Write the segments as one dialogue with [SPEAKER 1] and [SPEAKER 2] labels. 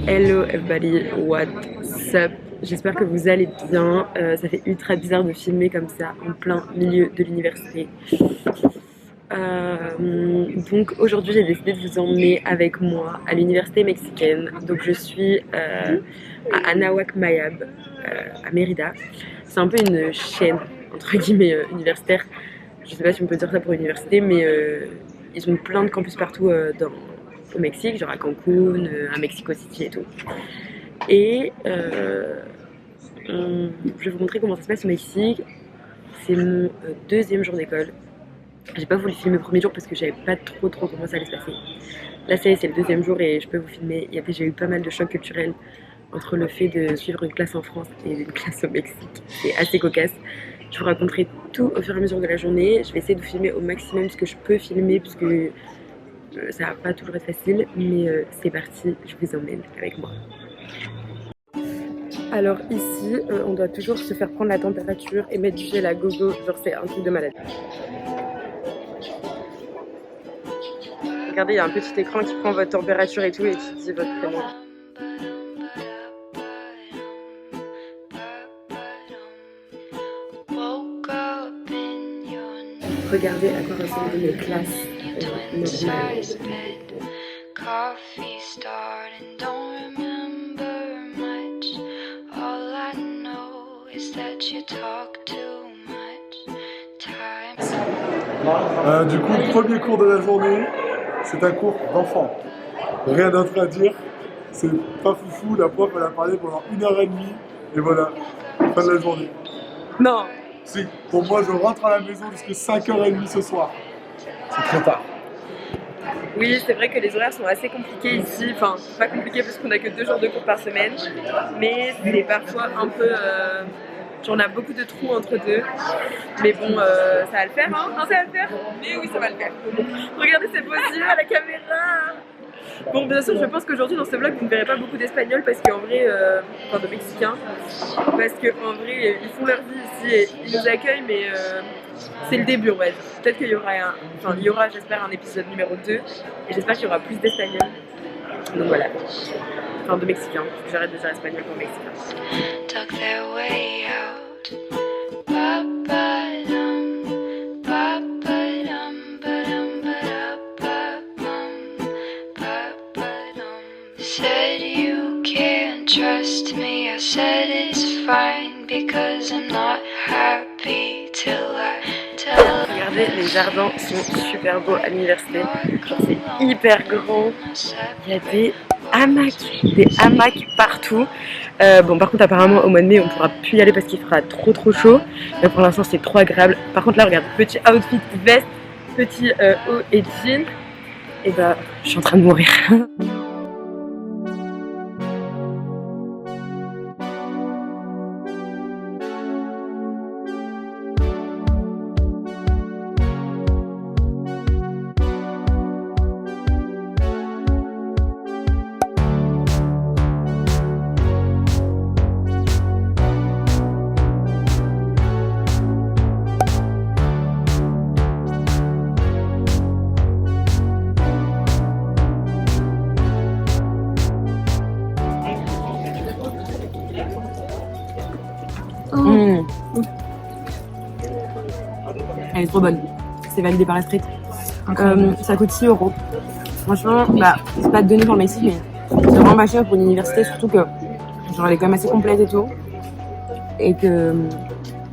[SPEAKER 1] Hello everybody, what's up? J'espère que vous allez bien. Ça fait ultra bizarre de filmer comme ça en plein milieu de l'université. Donc aujourd'hui j'ai décidé de vous emmener avec moi à l'université mexicaine. Donc je suis à Anahuac Mayab, à Mérida. C'est un peu une chaîne entre guillemets universitaire. Je sais pas si on peut dire ça pour université, mais ils ont plein de campus partout au Mexique, genre à Cancun, à Mexico City et tout. Et je vais vous montrer comment ça se passe au Mexique. C'est mon deuxième jour d'école. J'ai pas voulu filmer le premier jour parce que j'avais pas trop comment ça allait se passer. Là ça y est, c'est le deuxième jour et je peux vous filmer. Il y a déjà eu pas mal de chocs culturels entre le fait de suivre une classe en France et une classe au Mexique. C'est assez cocasse. Je vous raconterai tout au fur et à mesure de la journée. Je vais essayer de vous filmer au maximum ce que je peux filmer puisque ça va pas toujours être facile. Mais c'est parti, je vous emmène avec moi. Alors ici, on doit toujours se faire prendre la température et mettre du gel à gogo. Genre c'est un truc de malade. Regardez, il y a un petit écran qui prend votre température et tout et qui dit votre prénom. Regardez à quoi ressemblent les classes normales.
[SPEAKER 2] Du coup, le premier cours de la journée, c'est un cours d'enfant. Rien d'autre à dire, c'est pas foufou, la prof elle a parlé pendant 1h30 et voilà, fin de la journée.
[SPEAKER 1] Non.
[SPEAKER 2] Si, pour moi je rentre à la maison jusqu'à 5h30 ce soir. C'est trop tard.
[SPEAKER 1] Oui, c'est vrai que les horaires sont assez compliqués ici, enfin pas compliqués parce qu'on a que 2 jours de cours par semaine, mais c'est parfois un peu... on a beaucoup de trous entre deux, mais bon, ça va le faire, hein? Non, ça va le faire? Mais oui, ça va le faire. Regardez ces beaux yeux à la caméra! Bon, bien sûr, je pense qu'aujourd'hui dans ce vlog, vous ne verrez pas beaucoup d'Espagnols parce qu'en vrai, enfin de Mexicains, parce qu'en vrai, ils font leur vie ici et ils nous accueillent, mais c'est le début, on va dire. Peut-être qu'il y aura, il y aura, j'espère, un épisode numéro 2 et j'espère qu'il y aura plus d'Espagnols. Donc voilà, enfin de Mexicains, parce que j'arrête de dire Espagnol pour Mexicains.
[SPEAKER 3] Trust me, I said it's fine because I'm not happy till I
[SPEAKER 1] Regardez, les jardins sont super beaux à l'université. Genre c'est hyper grand. Il y a des hamacs partout. Bon par contre apparemment au mois de mai on pourra plus y aller parce qu'il fera trop chaud. Mais pour l'instant c'est trop agréable. Par contre là regarde, petit outfit veste, petit haut et jean. Et bah je suis en train de mourir. Elle est trop bonne. C'est validé par la street. Ça coûte 6 €. Franchement, bah, c'est pas donné pour le Mexique, mais c'est vraiment pas cher pour une université, surtout que genre, elle est quand même assez complète et tout. Et que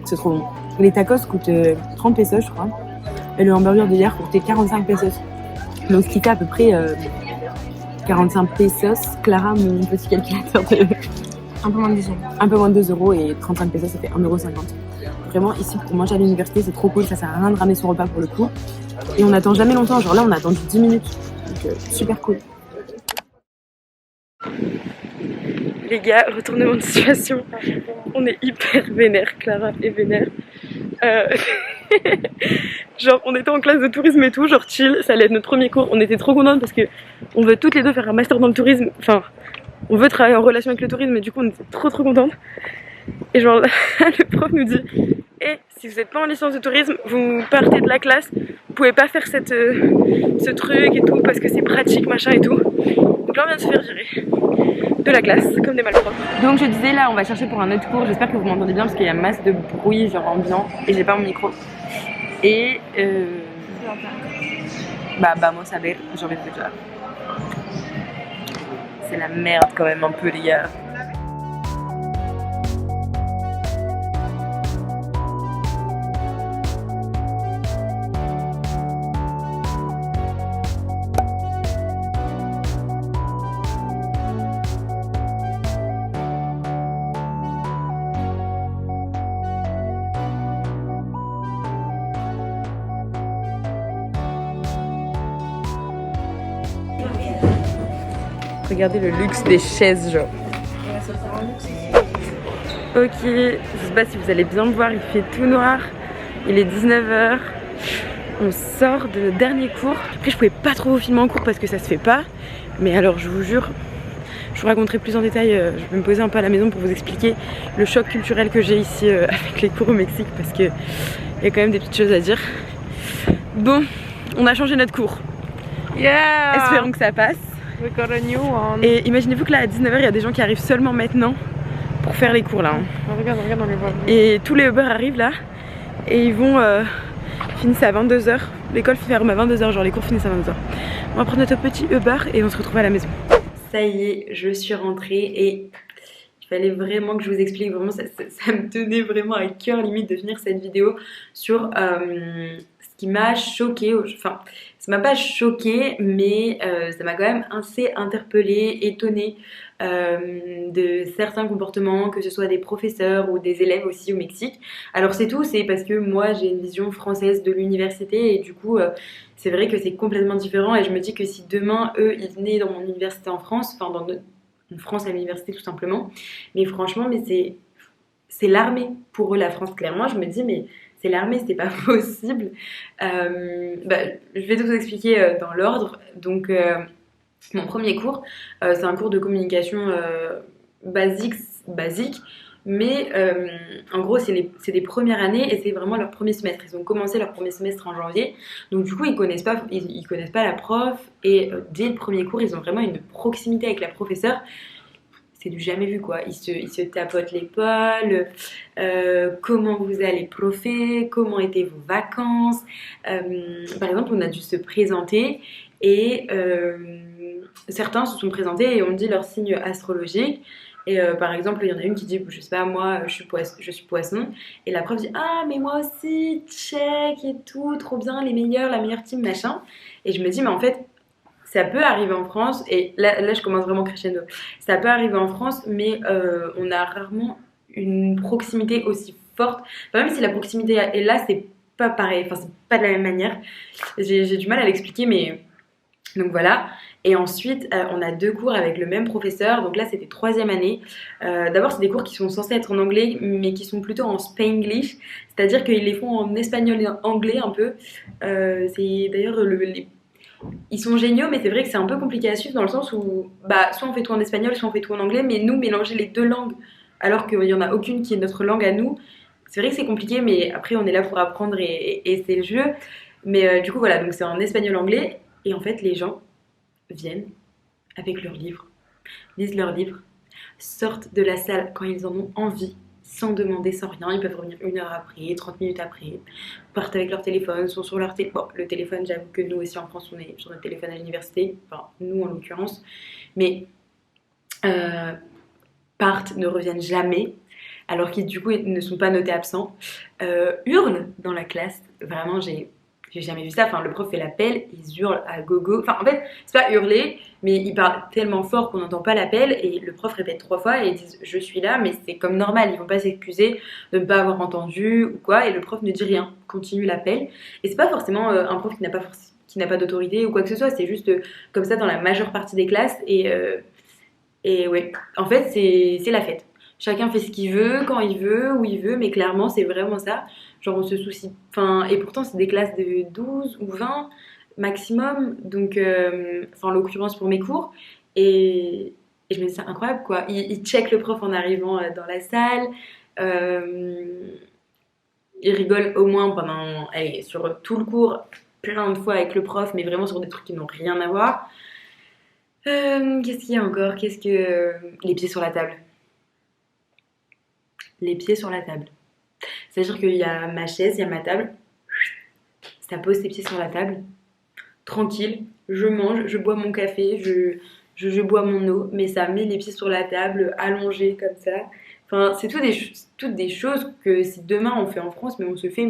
[SPEAKER 1] c'est trop bon. Les tacos coûtent 30 pesos, je crois. Et le hamburger de hier coûtait 45 pesos. Donc, ce qui fait à peu près 45 pesos. Clara, mon petit calculateur de...
[SPEAKER 4] Un peu moins de 2 €.
[SPEAKER 1] Un peu moins de 2 € et 35 pesos, ça fait 1,50 €. Vraiment, ici, pour manger à l'université, c'est trop cool. Ça sert à rien de ramener son repas pour le coup. Et on n'attend jamais longtemps. Genre là, on a attendu 10 minutes. Donc, super cool. Les gars, retournement de situation. On est hyper vénère. Clara est vénère. Genre, on était en classe de tourisme et tout, genre chill. Ça allait être notre premier cours. On était trop contentes parce que on veut toutes les deux faire un master dans le tourisme. Enfin, on veut travailler en relation avec le tourisme, mais du coup, on était trop contentes. Et genre, le prof nous dit « si vous n'êtes pas en licence de tourisme, vous partez de la classe, vous pouvez pas faire ce truc et tout, parce que c'est pratique, machin et tout. » Donc là on vient de se faire virer de la classe comme des malpropres. Donc je disais là on va chercher pour un autre cours, j'espère que vous m'entendez bien parce qu'il y a masse de bruit genre ambiant et j'ai pas mon micro. Et vamos a ver, j'ai envie de vous dire. C'est la merde quand même un peu les gars. Regardez le luxe des chaises genre. Ok, je sais pas si vous allez bien me voir, il fait tout noir. Il est 19 h. On sort de notre dernier cours. Après je pouvais pas trop vous filmer en cours parce que ça se fait pas. Mais alors je vous jure, je vous raconterai plus en détail. Je vais me poser un peu à la maison pour vous expliquer le choc culturel que j'ai ici avec les cours au Mexique. Parce que il y a quand même des petites choses à dire. Bon, on a changé notre cours.
[SPEAKER 4] Yeah!
[SPEAKER 1] Espérons que ça passe.
[SPEAKER 4] We got a new one.
[SPEAKER 1] Et imaginez-vous que là à 19 h il y a des gens qui arrivent seulement maintenant pour faire les cours là. Hein.
[SPEAKER 4] Regarde, on les voit.
[SPEAKER 1] Et tous les Uber arrivent là et ils vont finissent à 22 h. L'école ferme à 22 h, genre les cours finissent à 22 h. On va prendre notre petit Uber et on se retrouve à la maison. Ça y est, je suis rentrée et il fallait vraiment que je vous explique, vraiment ça me tenait vraiment à cœur limite de finir cette vidéo sur ce qui m'a choquée, enfin ça m'a pas choquée mais ça m'a quand même assez interpellée, étonnée de certains comportements, que ce soit des professeurs ou des élèves aussi au Mexique. Alors c'est tout, c'est parce que moi j'ai une vision française de l'université et du coup c'est vrai que c'est complètement différent et je me dis que si demain eux ils venaient dans mon université en France, enfin dans une France à l'université tout simplement, mais franchement mais c'est l'armée pour eux la France clairement, je me dis mais c'est l'armée, c'est pas possible. Je vais tout vous expliquer dans l'ordre. Donc mon premier cours, c'est un cours de communication basique, mais en gros c'est des premières années et c'est vraiment leur premier semestre. Ils ont commencé leur premier semestre en janvier, donc du coup ils connaissent pas la prof et dès le premier cours ils ont vraiment une proximité avec la professeure. C'est du jamais vu quoi, ils se tapotent l'épaule, comment vous allez profiter, comment étaient vos vacances. Par exemple on a dû se présenter et certains se sont présentés et ont dit leur signe astrologique. Et par exemple, il y en a une qui dit, je sais pas, moi je suis poisson. Et la prof dit, ah mais moi aussi, check et tout, trop bien, la meilleure team, machin. Et je me dis, mais en fait, ça peut arriver en France, et là je commence vraiment crescendo. Ça peut arriver en France, mais on a rarement une proximité aussi forte. Enfin, même si la proximité est là, c'est pas pareil, enfin c'est pas de la même manière. J'ai du mal à l'expliquer, mais donc voilà. Et ensuite, on a 2 cours avec le même professeur. Donc là, c'était 3e année. D'abord, c'est des cours qui sont censés être en anglais, mais qui sont plutôt en Spanglish. C'est-à-dire qu'ils les font en espagnol et en anglais un peu. C'est d'ailleurs ils sont géniaux, mais c'est vrai que c'est un peu compliqué à suivre dans le sens où soit on fait tout en espagnol, soit on fait tout en anglais, mais nous, mélanger les 2 langues, alors qu'il n'y en a aucune qui est notre langue à nous, c'est vrai que c'est compliqué, mais après, on est là pour apprendre et c'est le jeu. Mais du coup, voilà, donc c'est en espagnol-anglais. Et en fait, les gens viennent avec leurs livres, lisent leurs livres, sortent de la salle quand ils en ont envie, sans demander, sans rien. Ils peuvent revenir 1 heure après, 30 minutes après, partent avec leur téléphone, sont sur leur téléphone. Bon, le téléphone, j'avoue que nous aussi en France, on est sur notre téléphone à l'université, enfin nous en l'occurrence, mais partent, ne reviennent jamais, alors qu'ils du coup ne sont pas notés absents, hurlent dans la classe. Vraiment, j'ai jamais vu ça. Enfin, le prof fait l'appel, ils hurlent à gogo. Enfin, en fait, c'est pas hurler, mais ils parlent tellement fort qu'on n'entend pas l'appel et le prof répète 3 fois et ils disent je suis là, mais c'est comme normal, ils vont pas s'excuser de ne pas avoir entendu ou quoi. Et le prof ne dit rien, continue l'appel. Et c'est pas forcément un prof qui n'a pas d'autorité ou quoi que ce soit, c'est juste comme ça dans la majeure partie des classes. Et ouais, en fait, c'est la fête. Chacun fait ce qu'il veut, quand il veut, où il veut, mais clairement, c'est vraiment ça. Genre, on se soucie. Enfin, et pourtant, c'est des classes de 12 ou 20 maximum. Donc, en l'occurrence pour mes cours. Et je me dis, c'est incroyable, quoi. Ils checkent le prof en arrivant dans la salle. Ils rigolent au moins sur tout le cours, plein de fois avec le prof, mais vraiment sur des trucs qui n'ont rien à voir. Qu'est-ce qu'il y a encore? Les pieds sur la table. Les pieds sur la table. C'est-à-dire qu'il y a ma chaise, il y a ma table. Ça pose tes pieds sur la table. Tranquille, je mange, je bois mon café, je bois mon eau, mais ça met les pieds sur la table, allongé comme ça. Enfin, c'est toutes des choses que si demain on fait en France, mais on se fait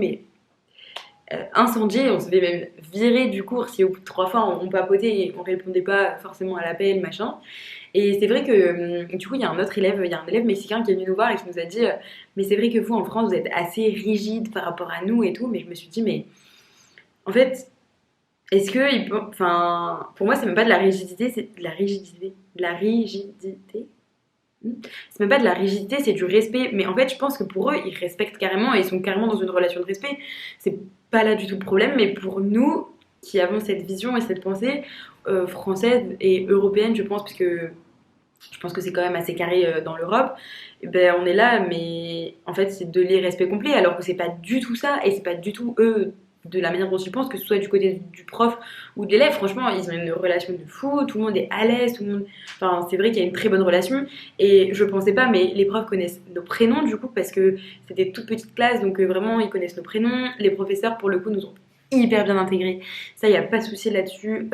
[SPEAKER 1] incendier, on se fait même virer du cours si au bout de 3 fois on papotait et on répondait pas forcément à l'appel, machin. Et c'est vrai que du coup il y a il y a un élève mexicain qui est venu nous voir et qui nous a dit mais c'est vrai que vous en France vous êtes assez rigide par rapport à nous et tout, mais je me suis dit mais en fait est-ce que enfin pour moi c'est même pas de la rigidité, c'est de la rigidité, de la rigidité. C'est même pas de la rigidité, c'est du respect. Mais en fait, je pense que pour eux, ils respectent carrément et ils sont carrément dans une relation de respect. C'est pas là du tout le problème, mais pour nous, qui avons cette vision et cette pensée française et européenne, je pense, puisque je pense que c'est quand même assez carré dans l'Europe, eh ben on est là, mais en fait, c'est de l'irrespect complet, alors que c'est pas du tout ça et c'est pas du tout eux de la manière dont ils pensent, que ce soit du côté du prof ou de l'élève. Franchement, ils ont une relation de fou, tout le monde est à l'aise, tout le monde. Enfin, c'est vrai qu'il y a une très bonne relation. Et je pensais pas, mais les profs connaissent nos prénoms du coup, parce que c'était toute petite classe, donc vraiment ils connaissent nos prénoms. Les professeurs, pour le coup, nous ont hyper bien intégrés. Ça, il n'y a pas de souci là-dessus.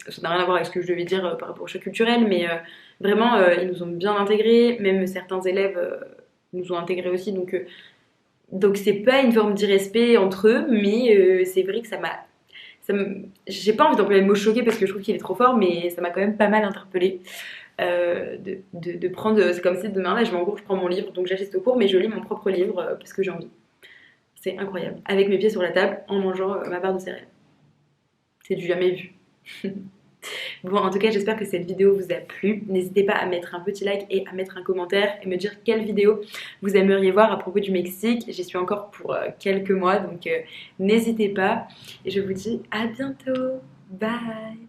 [SPEAKER 1] Ça n'a rien à voir avec ce que je devais dire par rapport au choc culturel, mais vraiment, ils nous ont bien intégrés. Même certains élèves nous ont intégrés aussi, donc c'est pas une forme d'irrespect entre eux, mais c'est vrai que j'ai pas envie d'employer le mot choqué parce que je trouve qu'il est trop fort, mais ça m'a quand même pas mal interpellée. De prendre, c'est comme si demain là je vais en cours, je prends mon livre, donc j'achète au cours, mais je lis mon propre livre parce que j'ai envie. C'est incroyable, avec mes pieds sur la table en mangeant ma barre de céréales. C'est du jamais vu. Bon, en tout cas, j'espère que cette vidéo vous a plu. N'hésitez pas à mettre un petit like et à mettre un commentaire et me dire quelle vidéo vous aimeriez voir à propos du Mexique. J'y suis encore pour quelques mois, donc n'hésitez pas. Et je vous dis à bientôt. Bye!